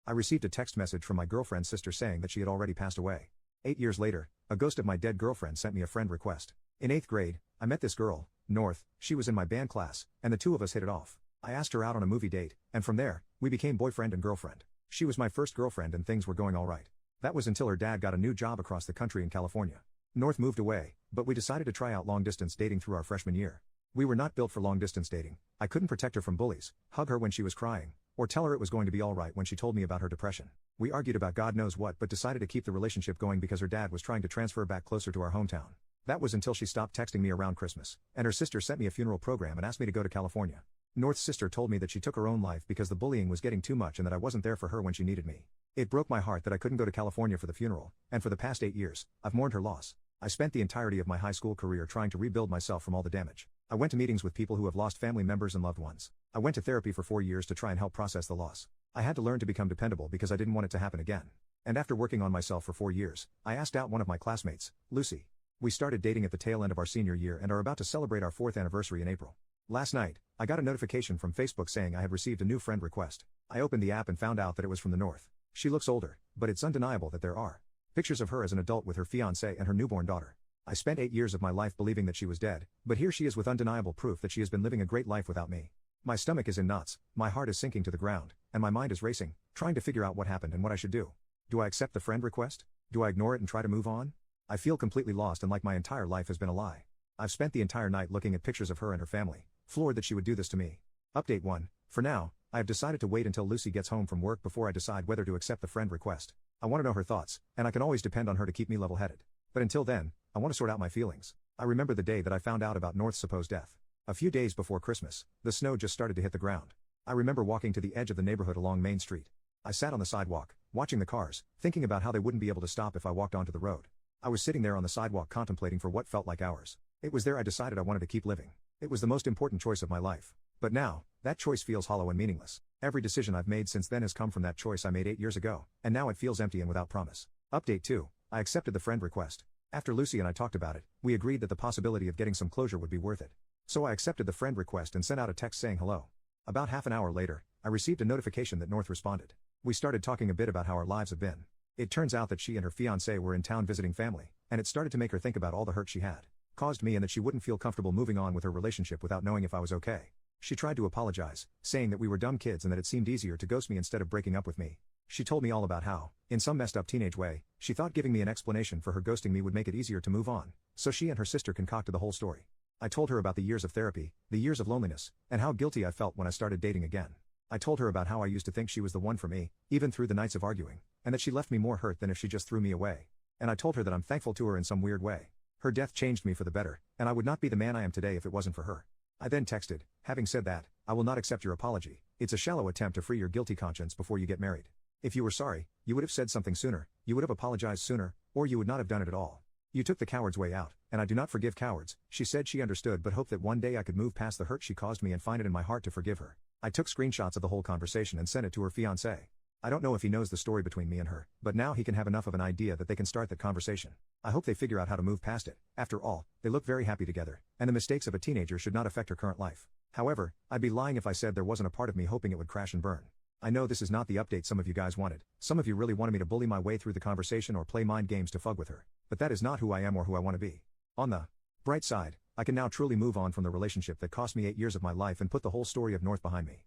I received a text message from my girlfriend's sister saying that she had already passed away. 8 years later, a ghost of my dead girlfriend sent me a friend request. In 8th grade, I met this girl, North. She was in my band class, and the two of us hit it off. I asked her out on a movie date, and from there, we became boyfriend and girlfriend. She was my first girlfriend and things were going alright. That was until her dad got a new job across the country in California. North moved away, but we decided to try out long-distance dating through our freshman year. We were not built for long-distance dating. I couldn't protect her from bullies, hug her when she was crying, or tell her it was going to be alright when she told me about her depression. We argued about God knows what but decided to keep the relationship going because her dad was trying to transfer back closer to our hometown. That was until she stopped texting me around Christmas, and her sister sent me a funeral program and asked me to go to California. North's sister told me that she took her own life because the bullying was getting too much and that I wasn't there for her when she needed me. It broke my heart that I couldn't go to California for the funeral, and for the past 8 years, I've mourned her loss. I spent the entirety of my high school career trying to rebuild myself from all the damage. I went to meetings with people who have lost family members and loved ones. I went to therapy for 4 years to try and help process the loss. I had to learn to become dependable because I didn't want it to happen again. And after working on myself for 4 years, I asked out one of my classmates, Lucy. We started dating at the tail end of our senior year and are about to celebrate our 4th anniversary in April. Last night, I got a notification from Facebook saying I had received a new friend request. I opened the app and found out that it was from the North. She looks older, but it's undeniable that there are pictures of her as an adult with her fiancé and her newborn daughter. I spent 8 years of my life believing that she was dead, but here she is with undeniable proof that she has been living a great life without me. My stomach is in knots, my heart is sinking to the ground, and my mind is racing, trying to figure out what happened and what I should do. Do I accept the friend request? Do I ignore it and try to move on? I feel completely lost and like my entire life has been a lie. I've spent the entire night looking at pictures of her and her family, floored that she would do this to me. Update 1. For now, I have decided to wait until Lucy gets home from work before I decide whether to accept the friend request. I want to know her thoughts, and I can always depend on her to keep me level-headed. But until then, I want to sort out my feelings. I remember the day that I found out about North's supposed death. A few days before Christmas, the snow just started to hit the ground. I remember walking to the edge of the neighborhood along Main Street. I sat on the sidewalk, watching the cars, thinking about how they wouldn't be able to stop if I walked onto the road. I was sitting there on the sidewalk contemplating for what felt like hours. It was there I decided I wanted to keep living. It was the most important choice of my life. But now, that choice feels hollow and meaningless. Every decision I've made since then has come from that choice I made 8 years ago, and now it feels empty and without promise. Update 2. I accepted the friend request. After Lucy and I talked about it, we agreed that the possibility of getting some closure would be worth it. So I accepted the friend request and sent out a text saying hello. About half an hour later, I received a notification that North responded. We started talking a bit about how our lives have been. It turns out that she and her fiancé were in town visiting family, and it started to make her think about all the hurt she had caused me and that she wouldn't feel comfortable moving on with her relationship without knowing if I was okay. She tried to apologize, saying that we were dumb kids and that it seemed easier to ghost me instead of breaking up with me. She told me all about how, in some messed up teenage way, she thought giving me an explanation for her ghosting me would make it easier to move on, so she and her sister concocted the whole story. I told her about the years of therapy, the years of loneliness, and how guilty I felt when I started dating again. I told her about how I used to think she was the one for me, even through the nights of arguing, and that she left me more hurt than if she just threw me away. And I told her that I'm thankful to her in some weird way. Her death changed me for the better, and I would not be the man I am today if it wasn't for her. I then texted, having said that, I will not accept your apology. It's a shallow attempt to free your guilty conscience before you get married. If you were sorry, you would have said something sooner, you would have apologized sooner, or you would not have done it at all. You took the coward's way out, and I do not forgive cowards. She said she understood but hoped that one day I could move past the hurt she caused me and find it in my heart to forgive her. I took screenshots of the whole conversation and sent it to her fiancé. I don't know if he knows the story between me and her, but now he can have enough of an idea that they can start that conversation. I hope they figure out how to move past it. After all, they look very happy together, and the mistakes of a teenager should not affect her current life. However, I'd be lying if I said there wasn't a part of me hoping it would crash and burn. I know this is not the update some of you guys wanted. Some of you really wanted me to bully my way through the conversation or play mind games to fug with her. But that is not who I am or who I want to be. On the bright side, I can now truly move on from the relationship that cost me 8 years of my life and put the whole story of North behind me.